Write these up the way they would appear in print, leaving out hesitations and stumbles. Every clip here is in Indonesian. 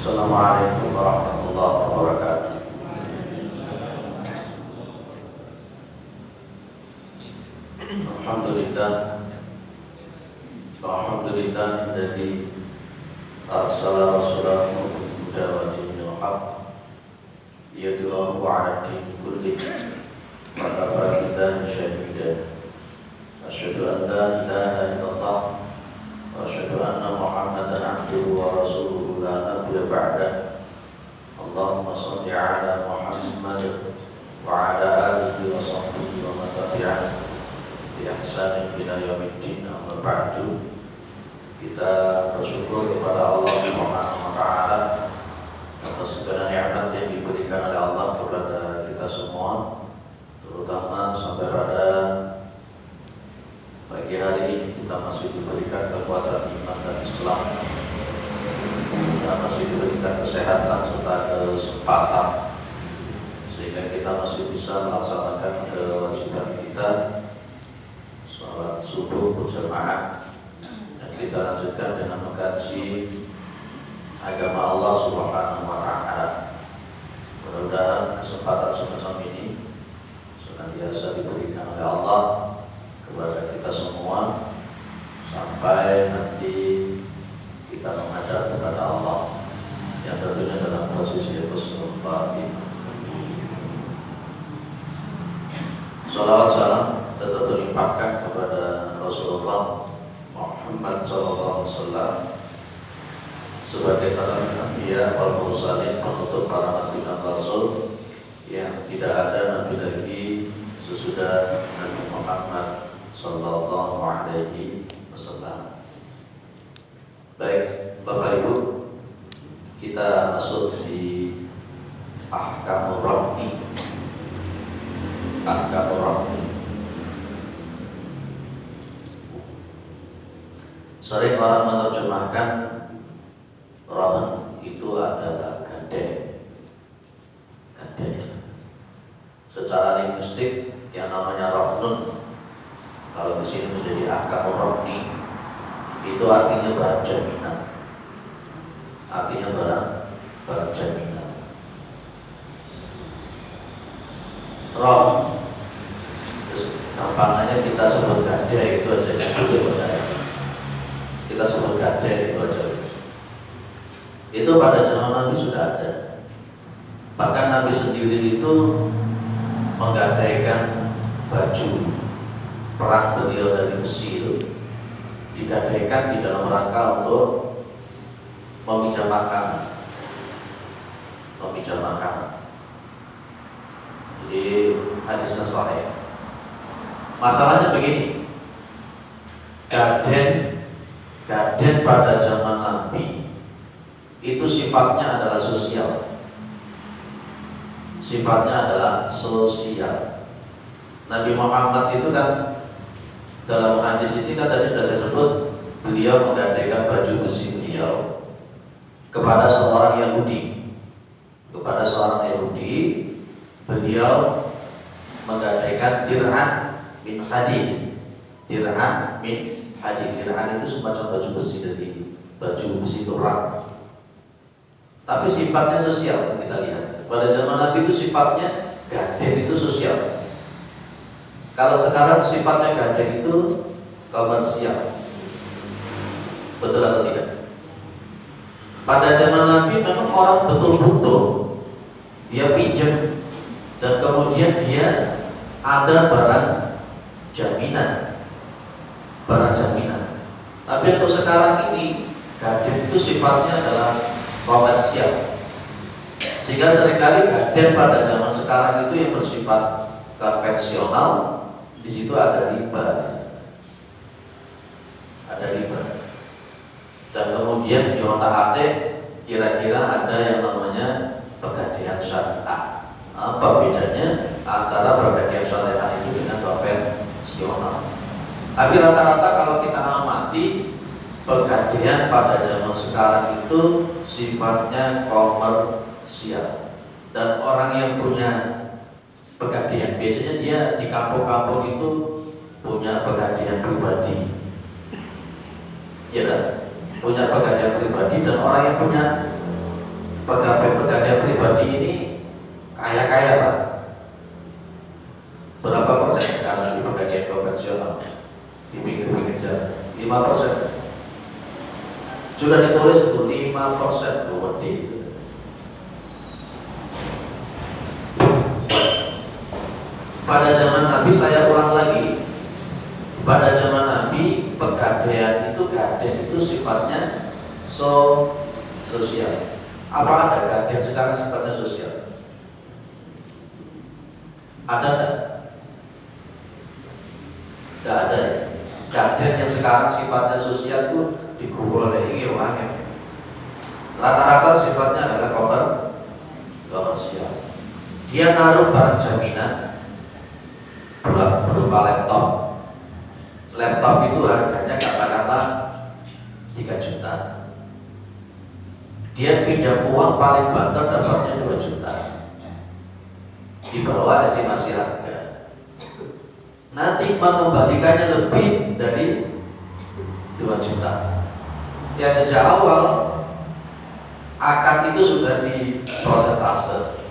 Assalamualaikum warahmatullahi wabarakatuh. Alhamdulillah, alhamdulillah alladzi arsala rasulahu bil huda wa dinil haqq liyudhhirahu 'ala ad-din kullih wa kafa billahi shahida. Asyhadu an la ilaha illallah wa asyhadu anna Muhammadan 'abduhu wa rasuluhu la nabiyya ba'dah. Allahumma shalli 'ala Muhammad wa 'ala alihi wa sahbihi wa man tabi'ahu bi ihsanin ila yaumiddin. Amma ba'du. Kita bersyukur kepada Allah Subhanahu wa taala atas segala nikmat yang diberikan oleh Allah kepada kita semua, terutama sampai pada pagi hari ini kita masih diberikan kekuatan iman dan Islam. Kita masih diberikan kesehatan serta kesempatan sehingga kita masih bisa melaksanakan kewajiban kita sholat subuh berjamaah, dan kita lanjutkan dengan mengkaji agama Allah Subhanahu wa taala. Mudah-mudahan kesempatan semacam ini senantiasa diberikan oleh Allah kepada kita semua sampai nanti kita menghadap kepada Allah yang tentunya dalam posisi husnul khatimah. Salawat salam tetap dilimpahkan kepada Rasulullah Muhammad SAW sebagai khatamul anbiya wal mursalin, penutup para nabi dan rasul yang tidak ada nabi lagi sesudah Nabi Muhammad sallallahu alaihi wasallam. Baik, Bapak Ibu, kita masuk di Ahkamur Rabbi. Ahkamur Rabbi. Sering orang menerjemahkan rahman itu adalah gandeng. Gandeng. Secara linguistik yang namanya rahnun, kalau di sini menjadi ahkamur rabbi, itu artinya barang jaminan. Artinya barang jaminan. Roh, gampangnya kita sebut gade itu aja, kita sebut gade itu aja. Itu pada zaman Nabi sudah ada. Bahkan Nabi sendiri itu menggadaikan baju perang beliau dari Mesir, digadaikan di dalam rangka untuk meminjam makanan. Jadi hadisnya sahih. Masalahnya begini, gaden pada zaman Nabi itu sifatnya adalah sosial. Nabi Muhammad itu kan dalam hadis ini kan tadi sudah saya sebut, beliau menggadaikan baju besi beliau kepada seorang Yahudi. Beliau menggadaikan dir'an min hadid. Dir'an itu semacam baju besi dari baju besi perang. Tapi sifatnya sosial, kita lihat. Pada zaman Nabi itu sifatnya gaden itu sosial. Kalau sekarang sifatnya gaden itu komersial. Betul atau tidak? Pada zaman Nabi memang orang betul butuh, dia pinjam, dan kemudian dia ada barang jaminan. Tapi untuk sekarang ini gaden itu sifatnya adalah komersial, sehingga seringkali gaden pada zaman sekarang itu yang bersifat konvensional. Di situ ada riba, dan kemudian di otak-atik kira-kira ada yang namanya pegadaian syariah. Apa bedanya antara pegadaian syariah itu dengan konvensional? Tapi rata-rata kalau kita amati, pegadaian pada zaman sekarang itu sifatnya komersial, dan orang yang punya pegadaian biasanya dia di kampung-kampung itu punya pegadaian pribadi, ya kan? Punya pegadaian pribadi, dan orang yang punya pegawai pribadi ini kaya Pak. Berapa persen kalau di pegawai konvensional di pinggir-pinggir jalan? 5%. Sudah ditulis itu 5% berarti. Pada zaman Nabi, saya ulang lagi, pada zaman Nabi pegadaian itu, gaden itu sifatnya sosial. Apa ada gaden sekarang sifatnya sosial? Ada enggak? Enggak ada ya? Gaden yang sekarang sifatnya sosial itu dibolehi orangnya. Rata-rata sifatnya adalah komersial. Dia naruh barang jaminan berupa laptop. Laptop itu harganya katakanlah 3 juta. Dia pinjam uang paling banter dapatnya 2 juta. Di bawah estimasi harga. Nanti mengembalikannya lebih dari 2 juta. Ya sejak awal akad itu sudah di prosentase.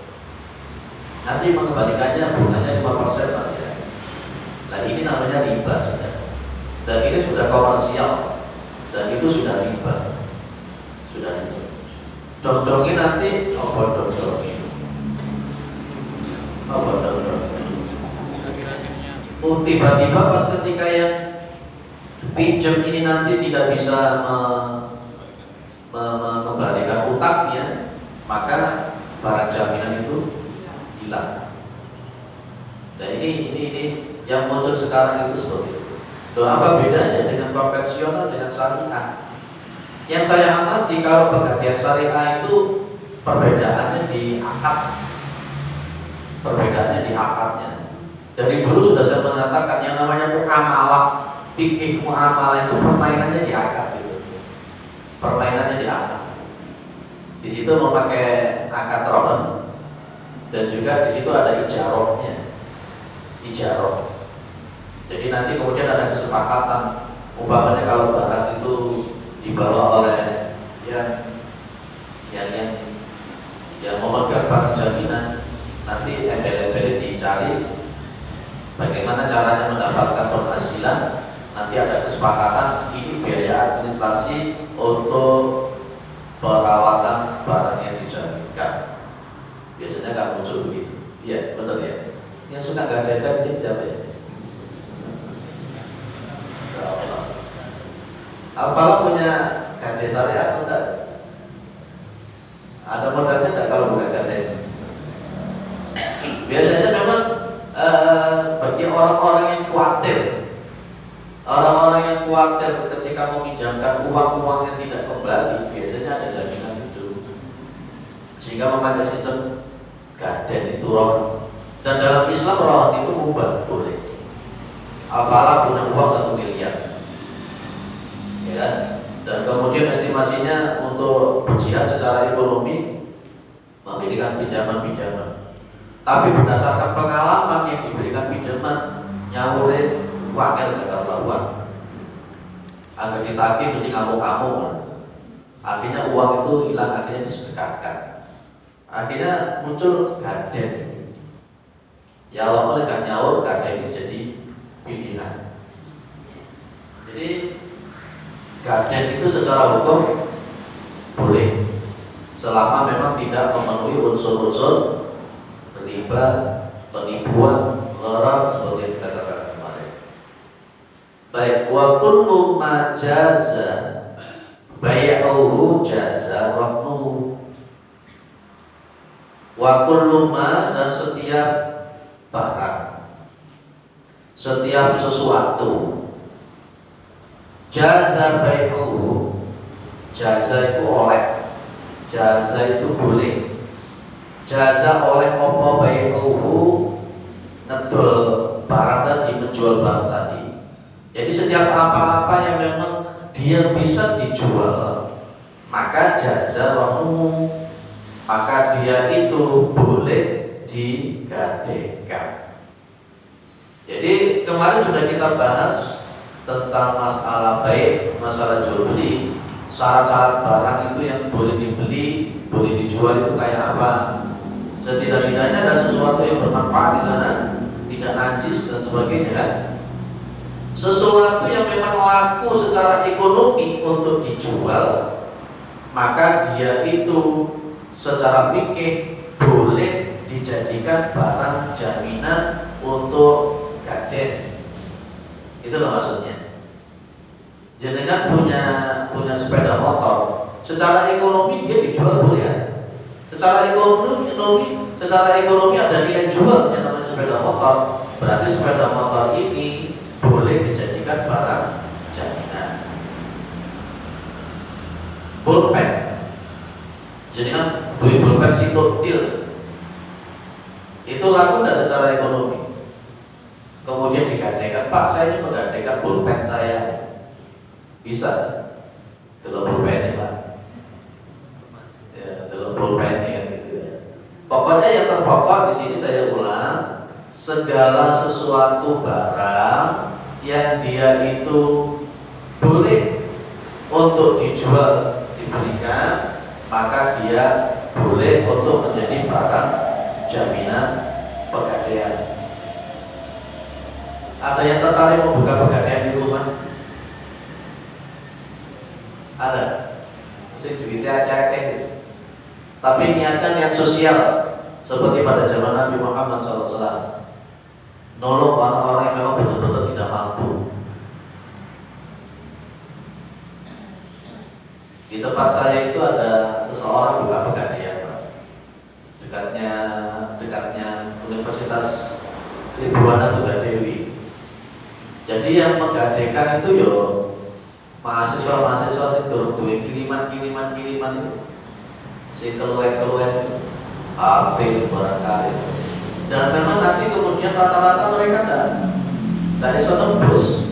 Nanti mengembalikannya bunganya 5% masih ada. Nah ini namanya riba sudah. Dan ini sudah komersial. Dan itu sudah riba. Sudah riba. Dong-dongin nanti dong-dongin. Tiba-tiba pas ketika yang pinjam ini nanti tidak bisa mengembalikan utangnya, maka barang jaminan itu hilang. Dan ini yang muncul sekarang itu seperti itu. Loh, apa bedanya dengan konvensional dengan syariah? Yang saya amati kalau pegadaian syariah itu perbedaannya di akad. Perbedaannya di akadnya. Dari dulu sudah saya mengatakan yang namanya muamalah, fikih muamalah itu permainannya di akad gitu. Permainannya di akad. Di situ memakai akad rohen dan juga di situ ada ijarohnya. Ijaroh. Jadi nanti kemudian ada kesepakatan, umpamanya kalau barang itu dibawa oleh yang memegang barang jaminan, nanti embel-embel dicari bagaimana caranya mendapatkan penghasilan. Nanti ada kesepakatan ini biaya administrasi untuk perawatan barang yang dijaminkan. Biasanya kan muncul begitu. Iya, benar ya. Yang suka gadekan sih siapa ya? Apalah punya gade syariah atau enggak? Ada modalnya enggak kalau bukan gade? Biasanya memang bagi orang-orang yang khawatir, ketika meminjamkan uang-uangnya tidak kembali, biasanya ada jaminan itu, sehingga memakai sistem gaden itu roh. Dan dalam Islam roh itu mubah, boleh. Apalah punya uang 1 miliar, ya kan? Dan kemudian estimasinya untuk berjihad secara ekonomi memberikan pinjaman-pinjaman. Tapi berdasarkan pengalaman yang diberikan pinjaman, nyawurin wakil gak karuan. Agar ditagih mesti ngamuk-ngamuk. Akhirnya uang itu hilang, akhirnya disedekahkan. Akhirnya muncul gaden. Ya Allah boleh gak nyaur, gaden ini jadi pilihan. Jadi gaden itu secara hukum boleh, selama memang tidak memenuhi unsur-unsur riba, penipuan, gharar seperti yang kita katakan kemarin. Baik, wa kullu ma jaza bai'uhu jaza rahnuhu. Wa kullu ma, dan setiap barang, setiap sesuatu, jaza bai'uhu, jaza itu oleh, jaza itu boleh. Jaza oleh opo bai'uhu, ngedol barang tadi, menjual barang tadi. Jadi setiap apa-apa yang memang dia bisa dijual, maka jaza rohmu, maka dia itu boleh digadekan. Jadi kemarin sudah kita bahas tentang masalah baik, masalah jual beli. syarat-syarat barang itu yang boleh dibeli, boleh dijual itu kayak apa. Setidak-tidaknya ada sesuatu yang bermanfaat di sana, tidak najis dan sebagainya kan. Sesuatu yang memang laku secara ekonomi untuk dijual, maka dia itu secara fikih boleh dijadikan barang jaminan untuk gaden. Itu loh maksudnya. Jadi kan punya sepeda motor, secara ekonomi dia dijual boleh ya. Secara ekonomi ada nilai jual yang namanya sepeda motor. Berarti sepeda motor ini boleh dijadikan barang jaminan. Pulpen, jadi kan duit pulpen Sintotil itu laku tidak secara ekonomi. Kemudian digadekan, Pak saya ini menggadekan pulpen saya, bisa? Delok pulpen ini Pak, ya delok pulpen ini kan gitu ya. Pokoknya yang terpokok di sini saya ulang, segala sesuatu barang yang dia itu boleh untuk dijual diberikan, maka dia boleh untuk menjadi barang jaminan pegadaian. Ada yang tertarik membuka pegadaian di rumah? Ada? Sing duitnya akeh. Tapi niatkan niat sosial seperti pada zaman Nabi Muhammad SAW, nolong orang-orang yang memang betul-betul tidak mampu. Di tempat saya itu ada seseorang buka pegadaian, dekatnya Universitas Ribuana Tunggadewi. Jadi yang menggadaikan itu yo mahasiswa sing durung duwe kiriman itu, sing keluar HP barangkali. Dan memang nanti kemudian rata-rata mereka tidak bisa menembus,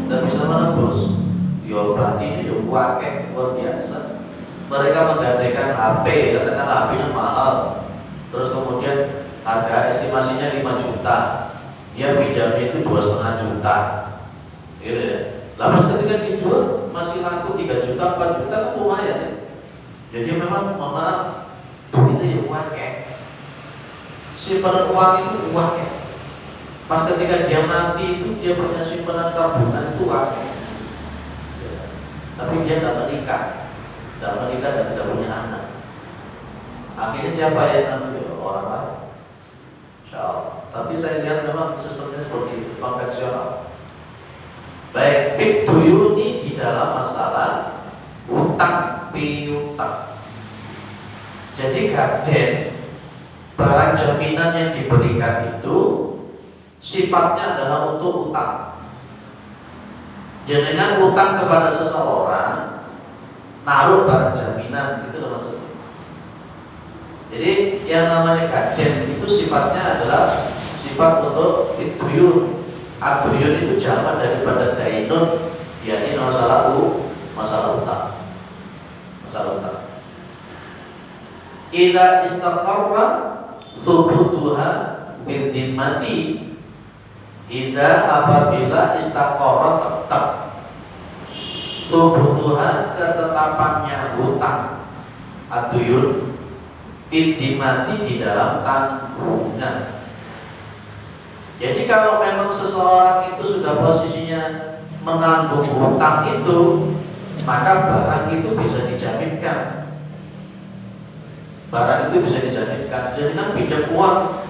tidak bisa menembus. Yo berarti ini yo wakil luar biasa. Mereka menggadaikan HP, katakan HP-nya mahal, terus kemudian harga estimasinya 5 juta, dia pinjamnya itu 2,5 juta, gitu ya. Lalu ketika dijual masih laku 3 juta, 4 juta kan lumayan ya. Jadi memang maaf, duitnya ya wakil. Simpanan uang itu wakil. Pas ketika dia mati itu dia punya simpanan tabungan itu wakil. Tapi dia tidak menikah dan tidak punya anak. Akhirnya siapa yang namanya orang lain? Insyaallah. Tapi saya lihat memang sistemnya seperti itu, konvensional. Baik fidduyuni di dalam masalah utang piutang. Jadi gaden, barang jaminan yang diberikan itu sifatnya adalah untuk utang. Jadi dengan utang kepada seseorang, naruh barang jaminan, itu maksudnya. Jadi yang namanya gaden itu sifatnya adalah sifat untuk fidduyun. Ad-duyun itu jamak daripada dainun, yakni masalah utang. Idza istaqarra thubutuha bidzimmati. Idza apabila istaqarra tetap thubutuha ketetapannya hutang ad-duyun bidzimmati di dalam tanggungan. Jadi kalau memang seseorang itu sudah posisinya menanggung hutang itu, maka barang itu bisa dijaminkan. Barang itu bisa dijaminkan. Jadi kan pinjam uang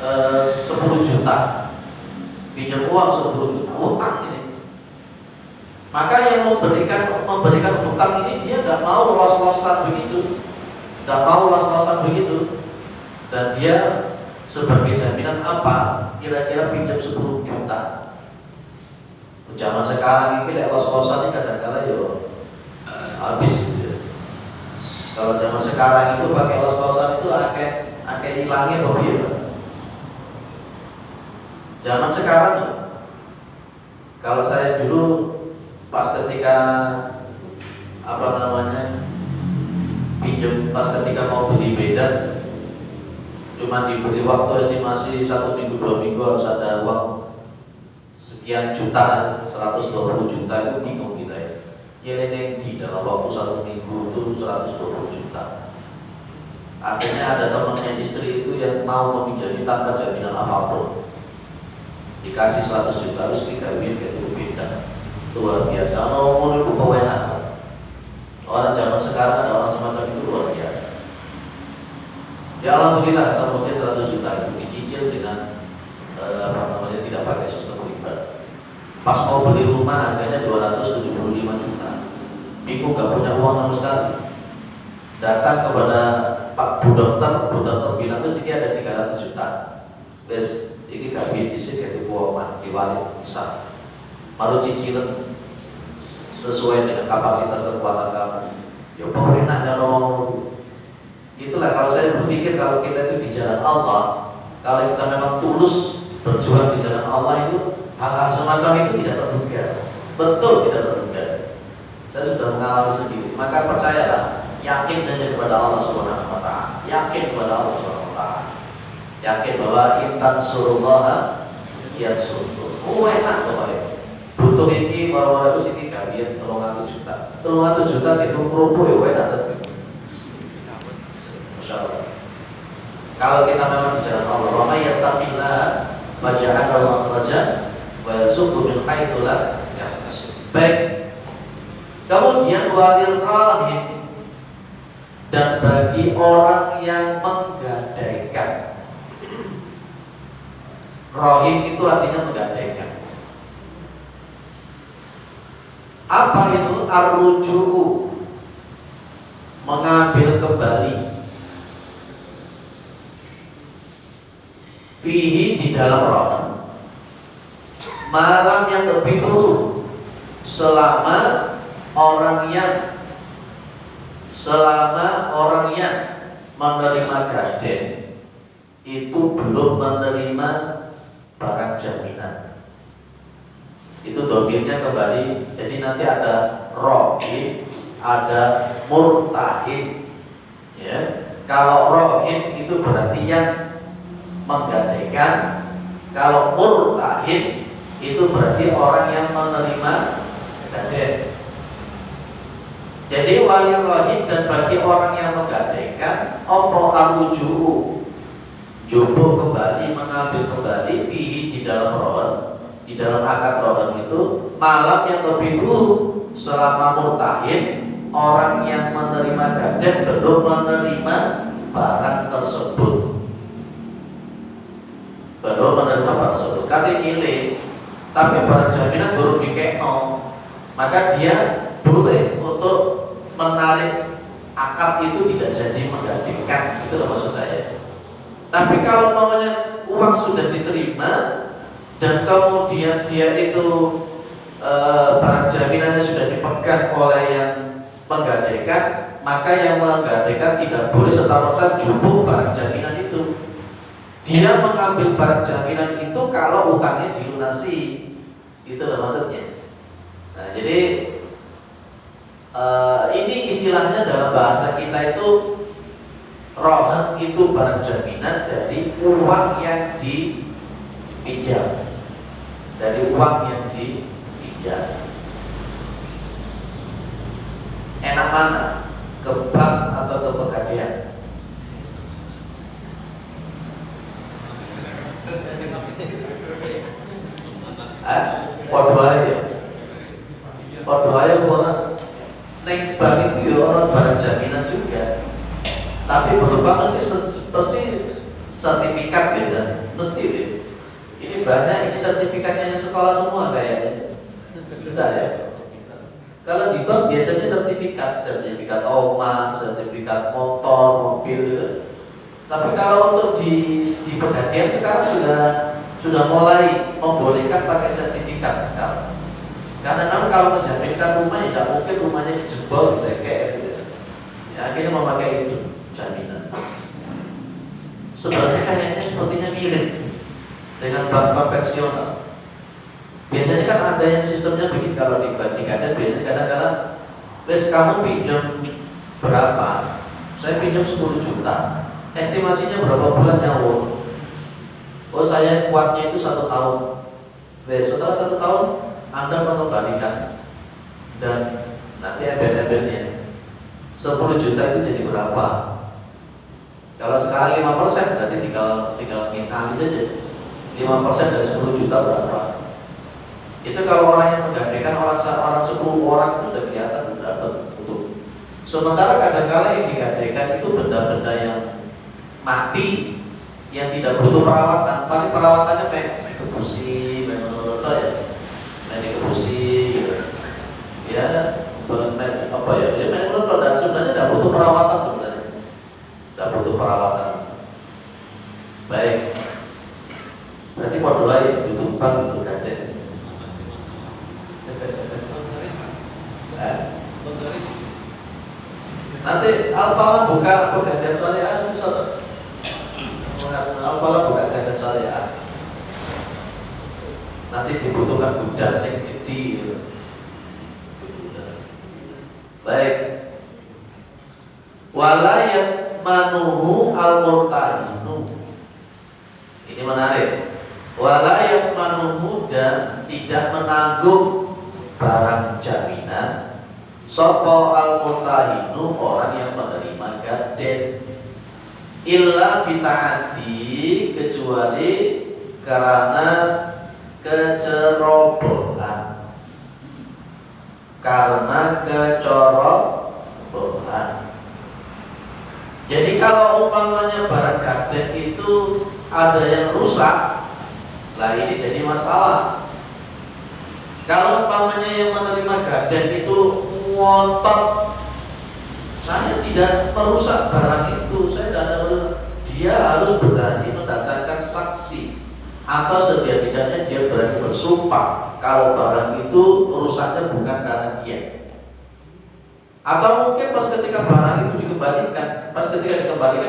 10 juta, pinjam uang 10 juta, hutang ini. Maka yang memberikan hutang ini dia tidak mau los-losan begitu, dan dia sebagai jaminan apa? Kira-kira pinjam 10 juta. Zaman sekarang ini los-losan ini kadang-kadang yo habis gitu. Kalau zaman sekarang itu pakai los-losan itu akeh hilangnya apa ya? Zaman sekarang kalau saya dulu pas ketika pinjam, pas ketika mau beli Medan, cuma diberi waktu estimasi 1 minggu 2 minggu harus ada uang sekian juta, 120 juta, itu bingung kita ya. nyeleneng di dalam waktu 1 minggu itu 120 juta. Akhirnya ada temannya istri itu yang mau meminjami tanpa jaminan apapun, dikasih 100 juta harus dikawin itu beda. Luar biasa. Mau itu pewenak. Orang zaman sekarang ada orang semacam itu luar biasa. Ya alhamdulillah kemudian 100 juta itu dicicil dengan tidak pakai sistem riba. Pas mau beli rumah harganya 275 juta. Bingung gak punya uang sama sekali. Datang kepada Pak Bu Dokter bilang terus ini ada 300 juta. Wes ini kami di sini di Pulau diwali bisa. Baru cicilan sesuai dengan kapasitas kekuatan kamu. Ya enak kan ngomong. Itulah kalau saya berpikir kalau kita itu di jalan Allah, kalau kita memang tulus berjuang di jalan Allah itu hal-hal semacam itu tidak terduga. Betul tidak terduga. Saya sudah mengalami sendiri. Maka percayalah, yakin saja kepada Allah Subhanahu wa taala. Yakin kepada Allah Subhanahu wa taala. Yakin bahwa intan surullaha yansurkum. Oh enak pokoknya. Butuh ini orang-orang itu sini kalian 300 juta. 300 juta itu kerupuk ya enak tapi. Masyaallah. Kalau kita memang di jalan Allah, wa may yattaqillah wa ja'ala lahu makhraja wa yarzuqhu min haitsu la yahtasib. Baik. Kemudian walil rahim, dan bagi orang yang menggadaikan. Rahim itu artinya menggadaikan. Apa itu ar-ruju'u? Mengambil kembali. Fihi di dalam rahim. Malam yang terbit dulu selama orang yang menerima gaden itu belum menerima barang jaminan. Itu domirnya kembali. Jadi nanti ada rohin, ada murtahin. Ya, kalau rohin itu berarti yang menggadaikan. Kalau murtahin itu berarti orang yang menerima gaden. Jadi wali rohin dan bagi orang yang menggadaikan opo arujuhu, jumbo kembali, mengambil kembali fihi di dalam rohan. Di dalam akad rohan itu malam yang lebih dulu selama murtahin, orang yang menerima gaden belum menerima barang tersebut. Belum menerima barang tersebut. Kali ini, tapi barang jaminan belum dikekno, maka dia boleh untuk menarik akad itu tidak jadi menggadaikan. Itu maksud saya. Tapi kalau namanya uang sudah diterima dan kemudian dia itu barang jaminannya sudah dipegang oleh yang menggadaikan, maka yang menggadaikan tidak boleh serta-merta jupuk barang jaminan itu. Dia mengambil barang jaminan itu kalau utangnya dilunasi. Itu maksudnya. Nah, jadi ini istilahnya dalam bahasa kita itu rohan itu barang jaminan dari uang yang dipinjam. Dari uang yang dipinjam. Enak mana? Ke bank atau ke pegadaian? Podo aja orang naik bank itu ya orang barang jaminan juga. Tapi berupa mesti sertifikat biasa, mesti deh. Ini banyak ini sertifikatnya sekolah semua kayaknya. Enggak ya? Kalau di bank biasanya sertifikat rumah, sertifikat motor, mobil. Tapi kalau untuk di pegadaian sekarang sudah mulai membolehkan pakai sertifikat sekarang. Karena kalau menjaminkan rumah tidak mungkin rumahnya dijebol kayak gitu. Ya, akhirnya memakai itu jaminan. Sebenarnya kayaknya sepertinya mirip dengan bank konvensional. Biasanya kan ada yang sistemnya begini, kalau di gadaian biasanya kadang-kadang wes kamu pinjam berapa? Saya pinjam 10 juta. Estimasinya berapa bulan nyawa? Oh saya kuatnya itu 1 tahun. Wes setelah 1 tahun Anda mengembalikan dan Nanti embel-embelnya 10 juta itu jadi berapa? Kalau sekarang 5% berarti tinggal ngitali saja. 5% dari 10 juta berapa? Itu kalau orang yang menggadaikan orang 10 orang itu sudah kelihatan berapa betul. Sementara kadang-kala yang digadaikan itu benda-benda yang mati, yang tidak butuh perawatan. Paling perawatannya make kebusi, menurut ya, make kebusi, ya, apa ya? Ya menurut dan sebenarnya tidak butuh perawatan sebenarnya, tidak butuh perawatan. Baik, berarti mau doain tutup bank untuk gadai. Nanti alfalah buka pegadaian syariah susah. Alfalah buka pegadaian syariah. Nanti dibutuhkan gudang sing gede. Baik. Walayat manuhu al-murtahinu. Ini menarik. Walayat manuhu dan tidak menanggung barang jaminan sopo al-murtahinu orang yang menerima gaden illa bita'ati kecuali karena kecerobohan. Karena kecerobohan. Jadi kalau umpamanya barang gaden itu ada yang rusak, lah ini jadi masalah. Kalau umpamanya yang menerima gaden itu ngotot, saya tidak merusak barang itu, saya tidak ada, dia harus berani mendatangkan saksi atau setidak-tidaknya dia berani bersumpah kalau barang itu rusaknya bukan karena dia. Atau mungkin pas ketika barang itu dikembalikan,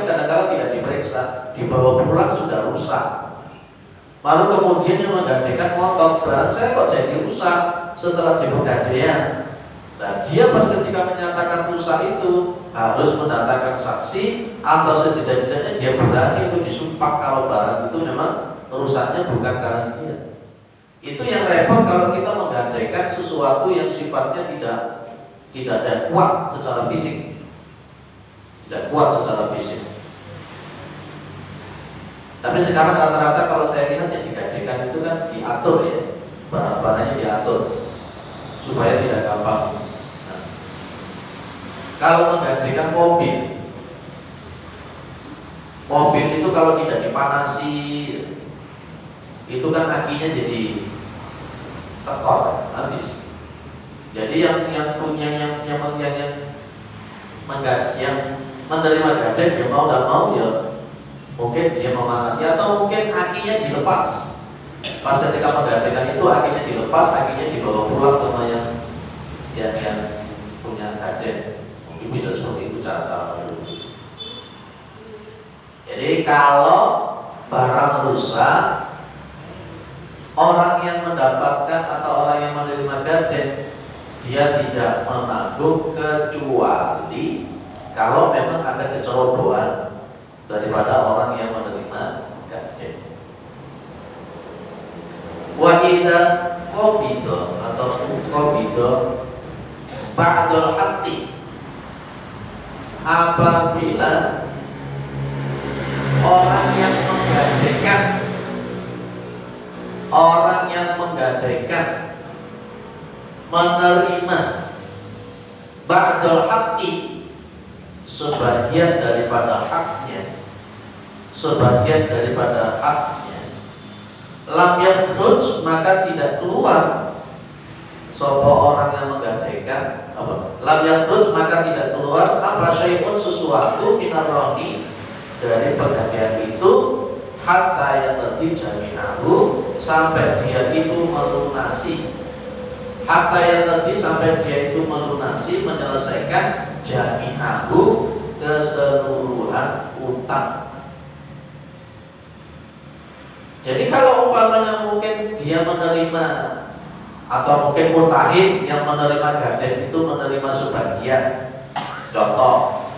kadang-kadang tidak diperiksa, dibawa pulang sudah rusak. Lalu kemudian yang menggadaikan ngotot, barang saya kok jadi rusak setelah di pegadaian. Nah, dia pas ketika menyatakan rusak itu harus mendatangkan saksi atau setidak-tidaknya dia berani untuk disumpah kalau barang itu memang rusaknya bukan karena dia. Itu yang repot kalau kita menggadaikan sesuatu yang sifatnya tidak ada kuat secara fisik, tidak kuat secara fisik. Tapi sekarang rata-rata kalau saya lihat yang digadaikan itu kan diatur ya, barang-barangnya diatur supaya tidak gampang. Nah, kalau menggadaikan mobil itu kalau tidak dipanasi itu kan akinya jadi tekor habis. Jadi yang menerima gaden dia mau tidak mau ya mungkin dia memanasi atau mungkin akinya dilepas. Pas ketika menggadaikan itu akinya dilepas, akinya dibawa pulang sama yang punya gaden. Mungkin bisa seperti itu cara-cara dulu. Jadi kalau barang rusak, orang yang mendapatkan atau orang yang menerima gaden dia tidak menanggung kecuali kalau memang ada kecerobohan daripada orang yang menerima gaden. Wa idza qabida atau qabida ba'dal haqqi, apabila orang yang menggadaikan menerima ba'dal haqqi, sebagian daripada haknya, lam yakhruj, maka tidak keluar sapa orang yang menggadaikan apa? Lam yakhruj, maka tidak keluar apa syai'un, sesuatu minarroni dari pegadaian itu, hatta yaqdi jami'ahu, sampai dia itu melunasi, menyelesaikan jami'ahu, keseluruhan utang. Jadi kalau umpamanya mungkin dia menerima atau mungkin murtahid yang menerima gaden itu menerima sebagian. Contoh,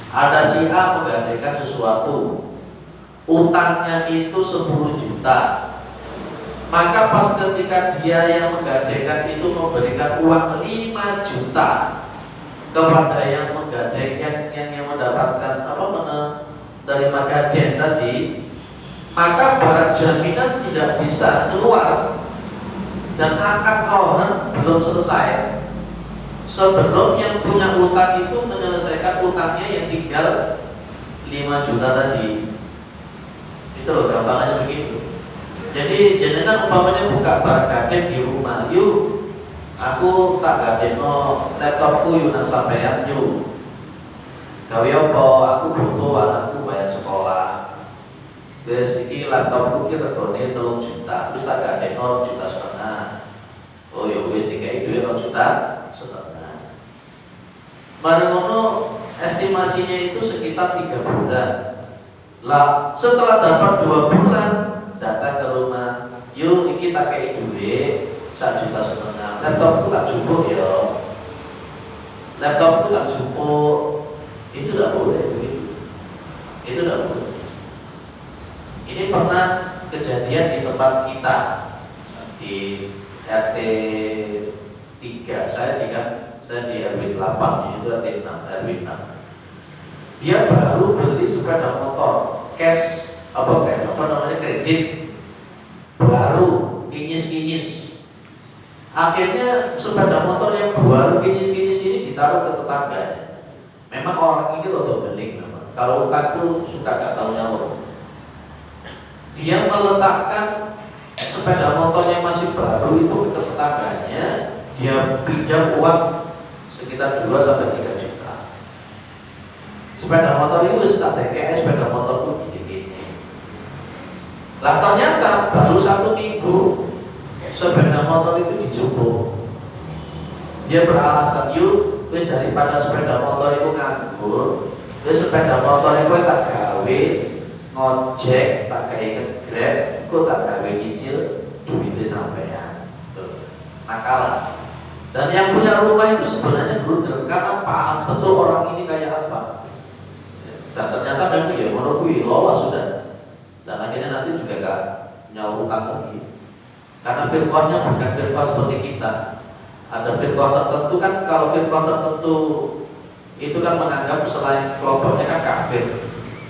ada si A menggadaikan sesuatu, utangnya itu 10 juta. Maka pas ketika dia yang menggadaikan itu memberikan uang 5 juta kepada yang menggadaikan, yang mendapatkan menerima gadean tadi, maka barang jaminan tidak bisa keluar dan akad rohan belum selesai sebelum yang punya utang itu menyelesaikan utangnya yang tinggal 5 juta tadi. Itu loh, gampangannya begitu. Jadi jenengan umpamanya buka barang gaden di rumah, yuk aku tak gadeno laptopku yuk nang sampean yuk. Gawe apa? Aku butuh anakku bayar sekolah. Wis iki laptopku ki regane 3 juta, wis tak gadeno 2,5 juta. Oh ya wis dikai duit 2,5 juta. Bareng ngono estimasinya itu sekitar 3 bulan. Lah setelah dapat 2 bulan datang ke rumah, yuk iki tak kei duit 1,5 juta. Laptopku tak cukup ya. Laptopku tak cukup. Itu tidak boleh begitu. Itu tidak boleh. Ini pernah kejadian di tempat kita di RT 3. Saya di RW 8, di situ RW 6. Dia baru beli sepeda motor cash kredit baru kinyis. Akhirnya sepeda motor yang baru kinyis ini ditaruh ke tetangganya. Memang orang ini rodo beling memang. Kalau utang tuh suka gak tahu nyawa. Dia meletakkan sepeda motor yang masih baru itu ke tetangganya. Dia pinjam uang sekitar 2-3 juta. Sepeda motor itu sudah TKS, sepeda motor itu gini-gini. Lah ternyata baru 1 minggu sepeda motor itu dijupuk. Dia beralasan, yuk wis daripada sepeda motor itu nganggur, wis sepeda motor itu tak gawe ngojek, tak gawe nge-grab, kok tak gawe nyicil duitnya sampean. Nakal. Dan yang punya rumah itu sebenarnya grundel karena paham betul orang ini kayak apa. Dan ternyata memang ya menurutku lolos sudah. Dan akhirnya nanti juga gak nyawa utang lagi. Karena firqahnya bukan firqah seperti kita. Ada firqah tertentu kan, kalau firqah tertentu itu kan menganggap selain kelompoknya kan kafir.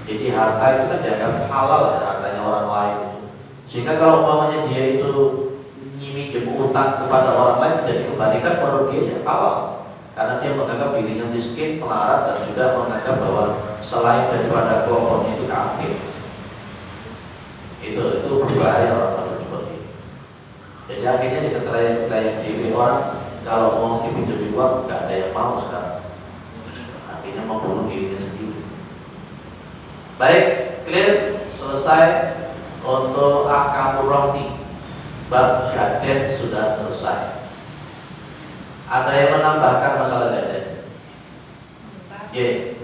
Jadi harta itu kan dianggap halal ya, hartanya orang lain. Sehingga kalau umpamanya dia itu nyimijim utang kepada orang lain tidak dikembalikan menurut dia ya halal. Karena dia menganggap dirinya miskin, melarat, dan juga menganggap bahwa selain daripada kelompoknya itu kafir. Itu berbahaya orang seperti itu. Jadi akhirnya kita terlayang diri orang kalau mau dipinjam uang nggak ada yang mau sekarang. Akhirnya membunuh dirinya sendiri. Baik, clear, selesai untuk ahkamur rohni. Bab gaden sudah selesai. Ada yang menambahkan masalah gaden? Yeah.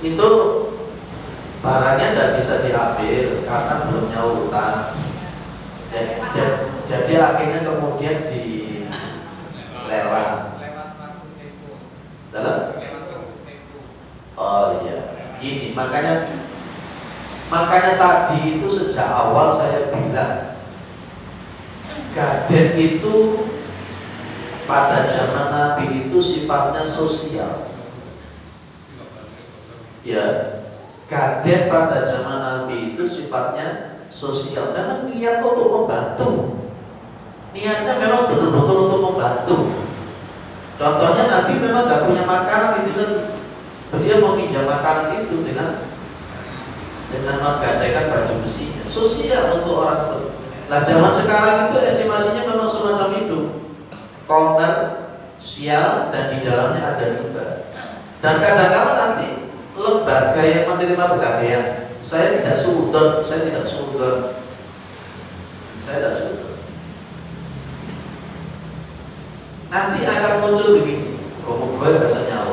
Itu barangnya tidak bisa diambil karena belum nyawa utang. Jadi akhirnya kemudian dilelang. Dalam? Oh iya. Ini makanya tadi itu sejak awal saya bilang gaden itu pada zaman Nabi itu sifatnya sosial. Ya, gaden pada zaman Nabi itu sifatnya sosial. Memang niat untuk membantu. Niatnya memang betul-betul untuk membantu. Contohnya Nabi memang gak punya makanan itu kan beliau meminjam makanan itu dengan menggadaikan baju besinya. Sosial untuk orang itu. Nah zaman sekarang itu estimasinya memang semacam itu. Komersial dan di dalamnya ada riba. Dan kadang-kadang nanti lembaga yang menerima pegadaian, saya tidak sudon. Nanti akan muncul begini, kok gue rasanya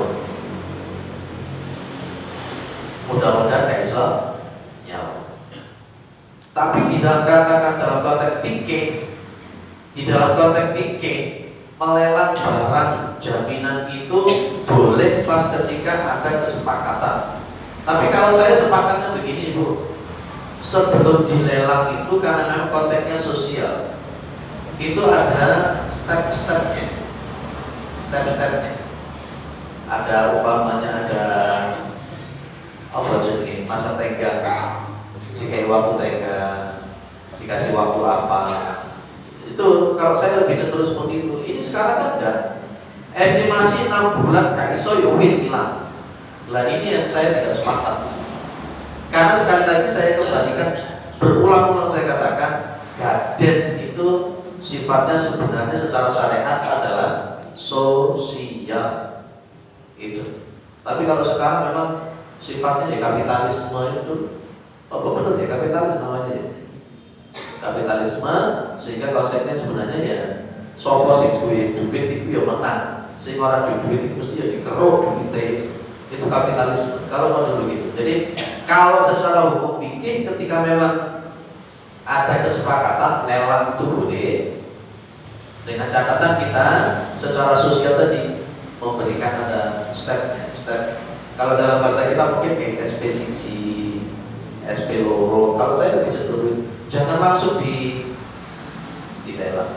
Tapi di dalam katakan dalam konteks fikih, di dalam konteks fikih melelang barang jaminan itu boleh pas ketika ada kesepakatan. Tapi kalau saya sepakatnya begini Bu, sebelum dilelang itu karena memang konteksnya sosial, itu ada step-stepnya. Ada umpamanya ada apa jadi masa tenggang, kayak waktu tenggang, dikasih waktu apa. Itu kalau saya lebih cenderung seperti itu. Ini sekarang kan enggak. Estimasi 6 bulan gak iso ya wis hilang. Lah ini yang saya tidak sepakat. Karena sekali lagi saya kembalikan, berulang-ulang saya katakan, gaden itu sifatnya sebenarnya secara syariat adalah sosial. Itu. Tapi kalau sekarang memang sifatnya ya kapitalisme itu. Apa benar ya kapitalis namanya ya? Kapitalisme, sehingga konsepnya sebenarnya ya sopo sing duit itu ya menang, sing ora duit itu mesti ya dikeruk duit. Itu kapitalisme kalau mau dulu gitu. Jadi kalau secara hukum fikih ketika memang ada kesepakatan lelang itu boleh, dengan catatan kita secara sosial tadi memberikan ada step. Kalau dalam bahasa kita mungkin kayak SP1, SP2. Kalau saya lebih cenderung jangan langsung dilelang.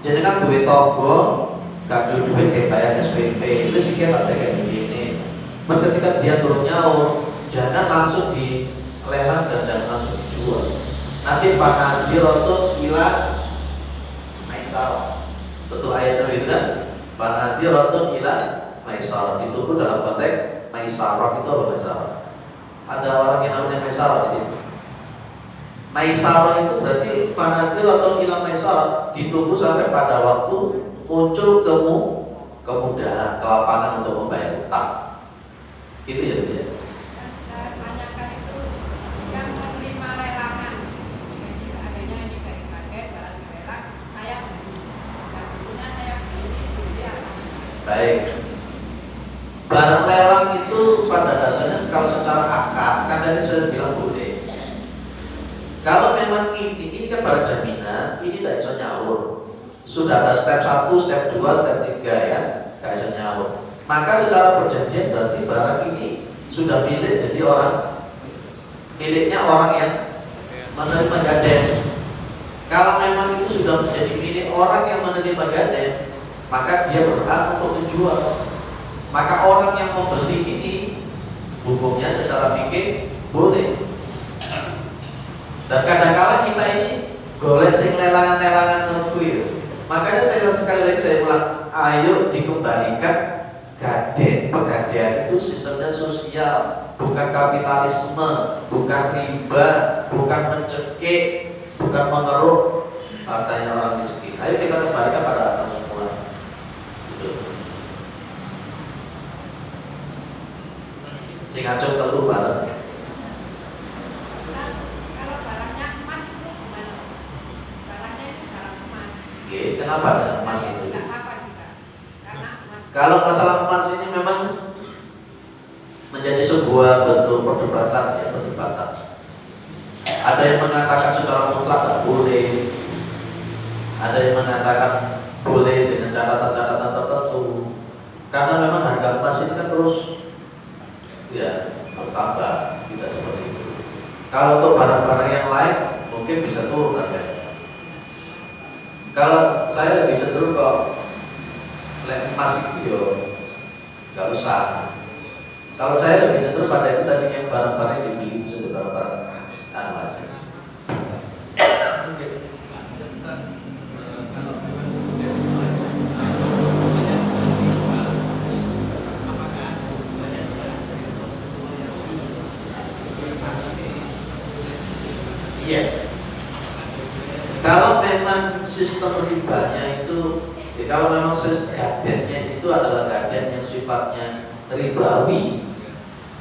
Jadi kan duit toko, gak duit kayak bayar SPP itu sih kayak kayak begini. Mas ketika dia turun nyawa, jangan langsung dilelang dan jangan langsung dijual. Nanti pada dirotok hilang maisarah. Betul ayatnya itu kan? Pada dirotok hilang maisarah. Ditunggu dalam konteks maisarah itu apa maisarah? Ada orang yang namanya maisarah di sini. Maisarah itu berarti panadil atau hilang maisarah ditunggu sampai pada waktu muncul kemudahan, kelapangan untuk membayar utang. Itu ya Bu ya. Saya tanyakan itu yang menerima lelangan. Jadi seandainya ini dari paket barang dilelang, saya beli. Dan dulunya saya beli apa? Baik. Barang lelang itu pada dasarnya kalau secara akad kan tadi saya bilang boleh. Kalau memang ini kan barang jaminan, ini tidak bisa nyaur. Sudah ada step 1, step 2, step 3 ya, tidak bisa nyaur. Maka secara perjanjian berarti barang ini sudah milik, jadi miliknya orang yang menerima gaden. Kalau memang itu sudah menjadi milik orang yang menerima gaden, maka dia berhak untuk menjual. Maka orang yang membeli ini hukumnya secara fikih boleh. Dan kadang-kala kita ini golek sing lelangan-lelangan ngerti. Makanya saya sekali lagi saya ulang, ayo dikembalikan gaden. Pegadean itu sistemnya sosial, bukan kapitalisme, bukan riba, bukan mencekik, bukan mengeruk hartanya orang miskin. Ayo kita kembalikan pada asal semula. Gitu. Sing acung telu bareng. Kenapa dengan emas itu? Kalau masalah emas ini memang menjadi sebuah bentuk perdebatan ya, perdebatan. Ada yang mengatakan secara mutlak tidak boleh, ada yang mengatakan boleh dengan catatan-catatan tertentu. Karena memang harga emas ini kan terus ya bertambah, tidak seperti itu. Kalau untuk barang-barang yang lain mungkin bisa turun harganya. Kalau saya lebih cenderung kok emas itu yo nggak usah. Kalau saya lebih cenderung pada itu tadi yang barang-barang yang dibeli itu sudah barang-barang emas. Iya. Kalau memang sistem ribanya itu, ya kalau memang gadennya itu adalah gaden yang sifatnya ribawi,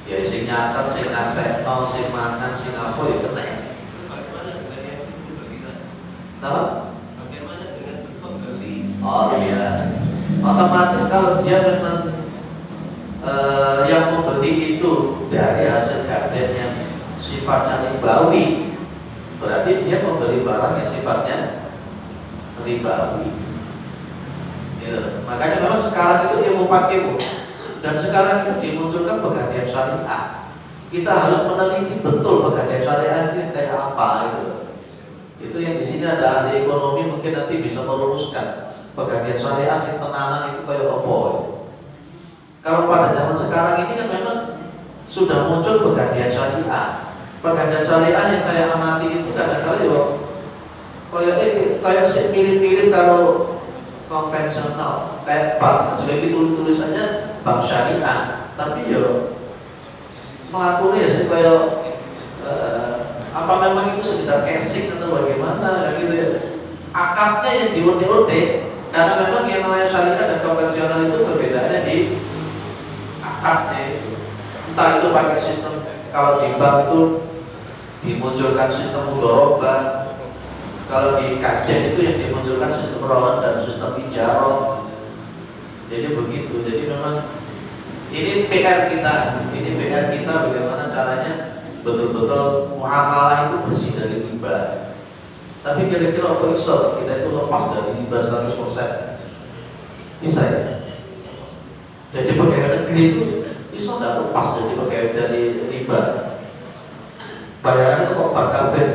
ya sing nyatet, sing ngasekno, sing mangan, sing apa ya kena. Bagaimana dengan yang si pembeli? Apa? Bagaimana dengan si pembeli? Oh iya, otomatis kalau dia memang yang membeli itu dari hasil gaden yang sifatnya ribawi, berarti dia membeli barang yang sifatnya ribawi. Gitu. Makanya memang sekarang itu dia mau pakai Bu. Dan sekarang itu dimunculkan pegadaian syariah. Kita harus meneliti betul pegadaian syariah itu kayak apa itu. Itu yang di sini ada ahli ekonomi mungkin nanti bisa merumuskan pegadaian syariah yang tenanan itu kayak apa. Kalau pada zaman sekarang ini kan memang sudah muncul pegadaian syariah. Pegadaian syariah yang saya amati itu kadang-kadang kayak mirip-mirip kalau konvensional kayak bank, sudah tulisannya bank syariah, tapi melakukannya kayak apa memang itu sekedar casing atau bagaimana gitu ya. Akadnya yang diode-ode, karena memang yang namanya syariah dan konvensional itu perbedaannya di akadnya itu. Entah itu pakai sistem, kalau di bank itu dimunculkan sistem mudharabah, kalau di kajian itu yang dimunculkan sistem rohan dan sistem ijarah. Jadi begitu. Jadi memang ini PR kita bagaimana caranya betul-betul muamalah itu bersih dari riba. Tapi kira-kira apa bisa kita itu lepas dari riba 100%? Bisa ya? Jadi pegawai negeri itu bisa tidak lepas dari pegawai dari riba. Bayarannya itu kok berkabeh.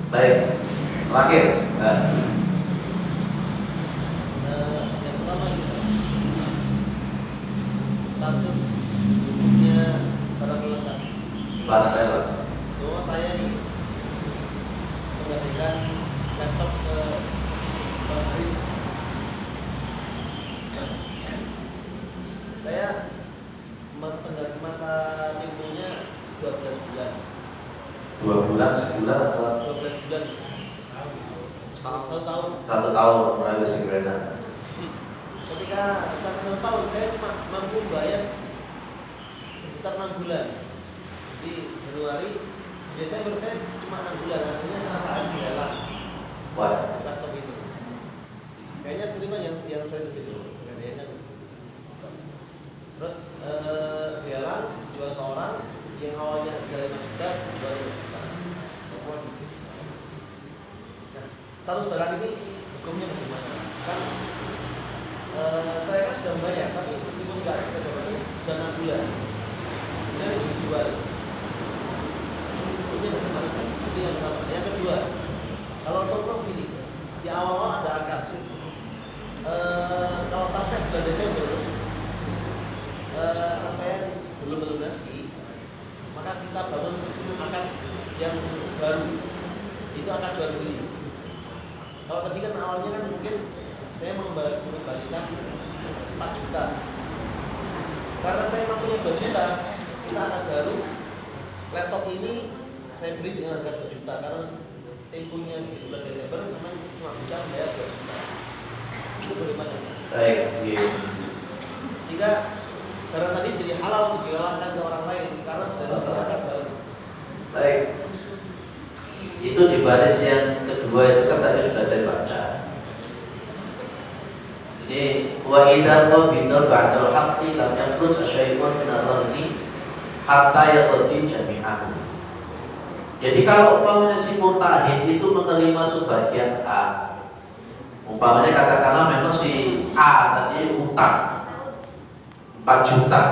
Baik, terakhir. Yang pertama itu status punya barang lelang. Barang lelang. Semua saya ini menggantikan laptop ke Bang Haris. Saya masa tempohnya 12 bulan. 2 bulan, sebulan atau 12 bulan. 1 tahun. 1 tahun mulai segera. Ketika 1 tahun saya cuma mampu bayar sebesar 6 bulan. Di Januari, Desember saya cuma 6 bulan, artinya sangat harus lelang laptop itu. Kayaknya seperti yang sering gitu, kayaknya. Terus lelang jual ke orang yang awalnya harga 5 juta, jual 5 juta, semua gitu. Nah, status barang ini hukumnya bagaimana? Kan saya kan sudah membayar, tapi meskipun nggak sudah 6 bulan, kemudian itu dijual. Ini bagaimana sih? Itu yang pertama. Yang kedua, kalau sopro begini, di awal ada akad. Kalau sampai bulan Desember, sampai belum melunasi, maka kita bangun akad yang baru. Itu akad jual beli. Kalau tadi kan awalnya kan mungkin saya mengembalikan 4 juta. Karena saya mampunya 2 juta, kita akad baru. Laptop ini saya beli dengan harga 2 juta karena temponya di bulan Desember sama cuma bisa membayar 2 juta. Itu bagaimana sih? Baik, iya. Sehingga karena tadi jadi halal untuk dilalangkan ke orang lain karena sudah akad baru. Baik. Itu di baris yang kedua itu kan tadi sudah saya baca. Jadi wa idza qabida ba'dal haqqi lam yakhruj syai'un min al-ardi hatta yaqdi jami'an. Jadi kalau umpamanya si murtahid itu menerima sebagian A, umpamanya katakanlah memang si A tadi utang 4 juta,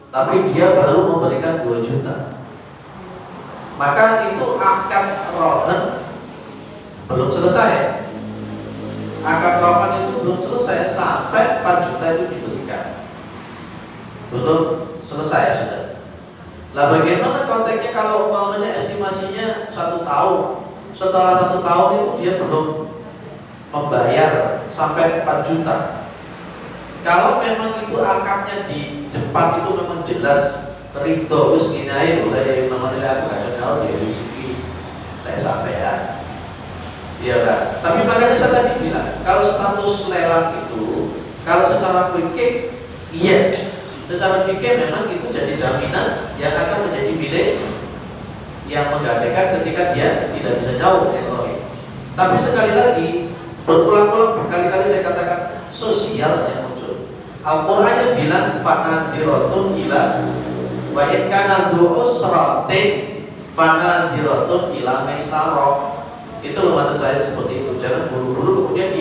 tapi dia baru memberikan 2 juta, maka itu akad rohan belum selesai. Akad rohan itu belum selesai sampai 4 juta itu diberikan, belum selesai sudah. Lah bagaimana konteksnya kalau umpamanya estimasinya 1 tahun, setelah 1 tahun itu dia belum membayar sampai 4 juta. Kalau memang itu akadnya di depan itu memang jelas ridho wis ginai oleh namanya aku kasih tahu dia rezeki saya sampean. Iya kan? Tapi makanya saya tadi bilang kalau status lelang itu kalau secara fikih iya, secara fikih memang itu jadi jaminan yang akan menjadi milik yang menggantikan ketika dia tidak bisa jauh ekonomi. Tapi sekali lagi berulang-ulang berkali-kali saya katakan sosial yang muncul. Al-Qur'an bilang fanadiratun ila wa in kana du usratin Fana dirotun ila maisarah. Itu loh maksud saya seperti itu. Jangan buru-buru kemudian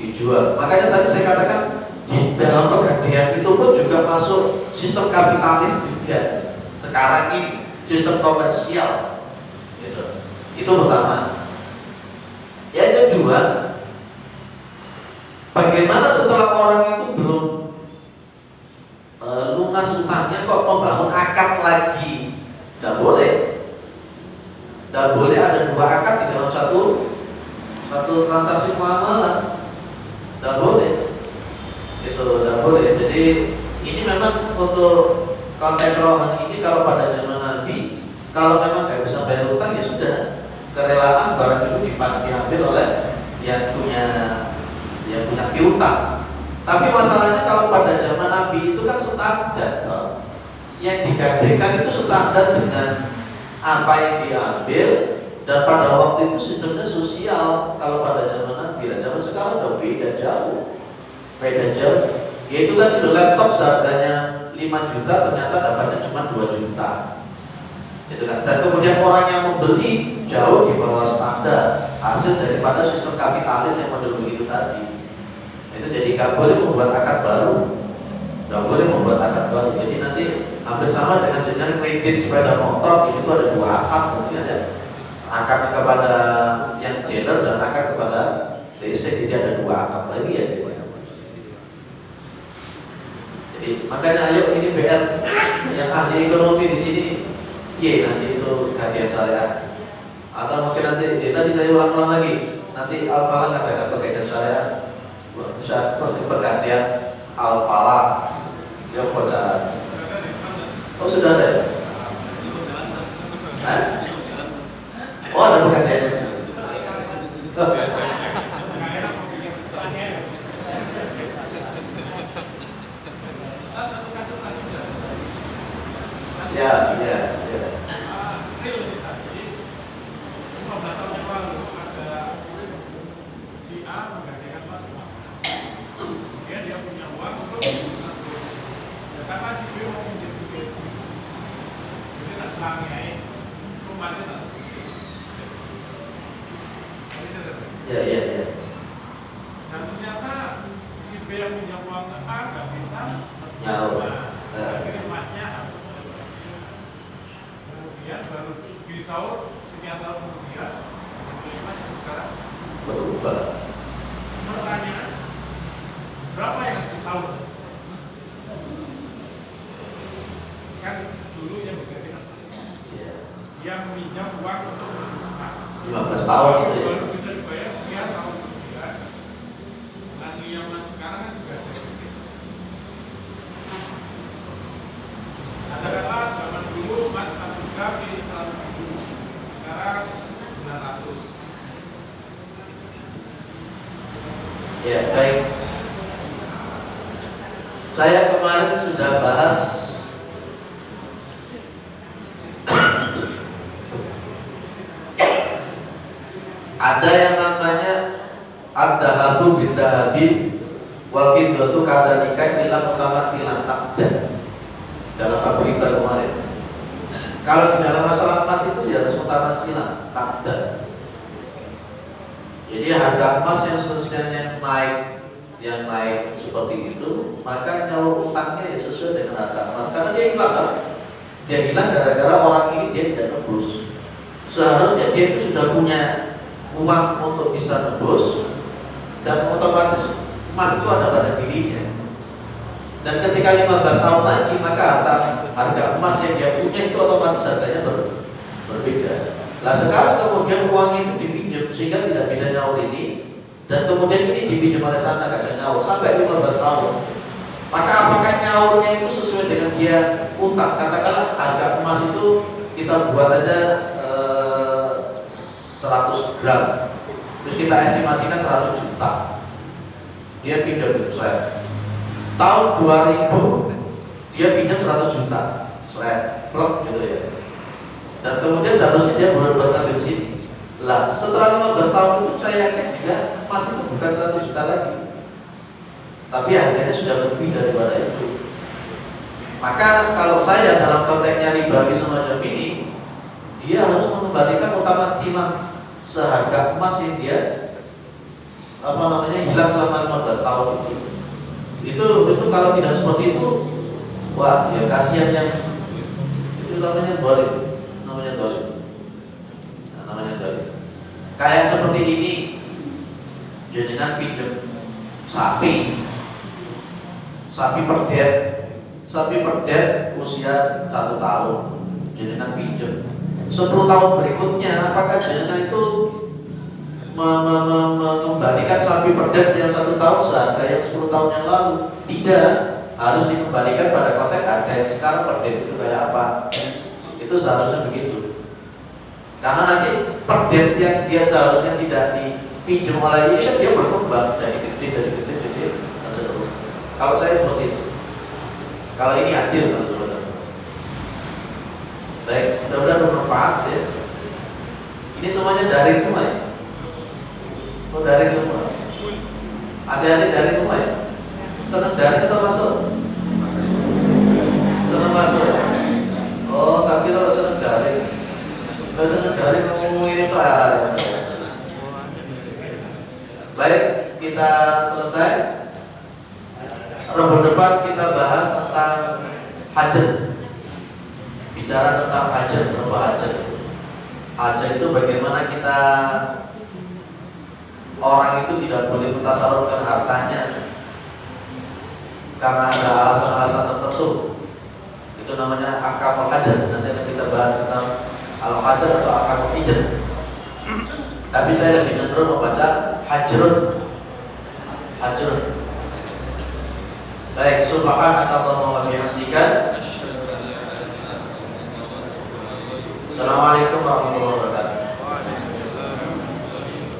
dijual. Makanya tadi saya katakan di dalam pegadaian itu pun juga masuk sistem kapitalis juga. Sekarang ini sistem komersial. Gitu. Itu pertama. Yang kedua, bagaimana setelah orang itu belum lunas utangnya kok membangun akad lagi? Tidak boleh. Tidak boleh ada dua akad di dalam satu transaksi muamalah. Tidak boleh. Itu tidak boleh. Jadi ini memang untuk konteks rohani ini kalau pada zaman Nabi, kalau memang nggak bisa bayar utang ya sudah, kerelaan barang itu diambil oleh yang punya piutang. Tapi masalahnya kalau pada zaman Nabi itu kan standar, yang digadaikan itu standar dengan apa yang diambil, dan pada waktu itu sistemnya sosial. Kalau pada zaman Nabi, zaman sekarang udah beda jauh. Yaitu tadi laptop seharganya 5 juta ternyata dapatnya cuma 2 juta. Gitu kan? Dan kemudian orang yang membeli jauh di bawah standar hasil daripada sistem kapitalis yang model begitu tadi. Itu jadi nggak boleh membuat akad baru. Nggak boleh membuat akad baru. Jadi nanti hampir sama dengan jenis kredit sepeda motor, itu ada dua akad mungkin ada. Akad kepada yang dealer dan akad kepada DC, jadi ada dua akad lagi ya. Jadi makanya ayo ini PR yang ahli ekonomi di sini, nanti itu kajian syariat. Atau mungkin nanti tadi saya ulang-ulang lagi. Nanti Al-Falah katakan kajian syariat, bisa pergantian Al-Falah. Dia baca. Oh sudah ada ya? Oh ada pergantiannya. Ya. Dia punya uang untuk karena si B mau pinjam duit, jadi tak selangnya itu masih tak Ya. Dan ternyata si B yang punya uang A nggak bisa Nyaur. akhirnya emasnya harus kemudian baru disaur sekian tahun kemudian emas sekarang Berubah. pertanyaan berapa yang disaur? Kan dulu yang menjadi emas yang minjam uang untuk membeli emas 15 tahun itu ya. baru bisa dibayar sekian tahun kemudian. Nah yang emas sekarang kan juga ada katakanlah zaman dulu emas 1 gram di 100.000, sekarang 900. Ya baik. Saya kemarin sudah bahas ada yang namanya ad-dahabu bid-dahabi wal fiddatu kadzalika ila mutamatilan taqdan dalam bab riba kemarin. Kalau di dalam masalah emas itu ya harus mutamatilan taqdan. Jadi harga emas yang seterusnya yang naik seperti itu, maka nyaur utangnya ya sesuai dengan harga emas. Karena dia hilang kan? Dia hilang gara-gara orang ini dia tidak nebus. Seharusnya dia itu sudah punya uang untuk bisa nebus, dan otomatis emas itu ada pada dirinya. Dan ketika 15 tahun lagi, maka harga emas yang dia punya itu otomatis harganya berbeda. Nah sekarang kemudian uang itu dipinjam sehingga tidak bisa nyaur ini, dan kemudian ini dipinjam oleh sana tidak nyaur sampai 15 tahun. Maka apakah nyaurnya itu sesuai dengan dia utang? Katakanlah harga emas itu kita buat aja 100 gram, terus kita estimasikan 100 juta. Dia pinjam saya tahun 2000, dia pinjam 100 juta, plek gitu ya. Dan kemudian seharusnya dia bulan-bulan ngambil sini. Lah setelah 15 tahun itu saya yakin juga emas itu bukan 100 juta lagi, tapi harganya sudah lebih daripada itu. Maka kalau saya dalam konteksnya riba semacam ini, dia harus mengembalikan utama tilang seharga emas yang dia hilang selama 15 tahun itu kalau tidak seperti itu, wah ya kasihan yang itu namanya dolim. Kayak seperti ini, jenengan pinjam sapi perdet usia 1 tahun, jenengan pinjam 10 tahun berikutnya, apakah jenengan itu mengembalikan sapi perdet yang 1 tahun seharga yang 10 tahun yang lalu? Tidak, harus dikembalikan pada konteks harga yang sekarang. Perdet itu kayak apa? Itu seharusnya begitu. Karena nanti perdet yang dia seharusnya tidak dipinjam oleh ini kan dia berkembang dari gede. Kalau saya seperti itu. Kalau ini adil kalau sebenarnya. Baik, mudah-mudahan bermanfaat ya. Ini semuanya daring semua ya. Oh daring semua. Ada daring semua ya. Senang daring atau masuk? Senang masuk ya. Oh tapi kalau senang daring. Kalau senang daring ngomongin itu hal-hal. Baik, kita selesai. Rabu depan kita bahas tentang hajat. Bicara tentang hajat, berapa hajat. Hajat itu bagaimana kita orang itu tidak boleh mentasarufkan hartanya karena ada alasan-alasan tertentu. Itu namanya akal hajat. Nanti kita bahas tentang al-hajat atau akal hajat. Tapi saya lebih cenderung membaca hajrun. Baik, subhanakallahumma wa bihamdika. Assalamualaikum warahmatullahi wabarakatuh.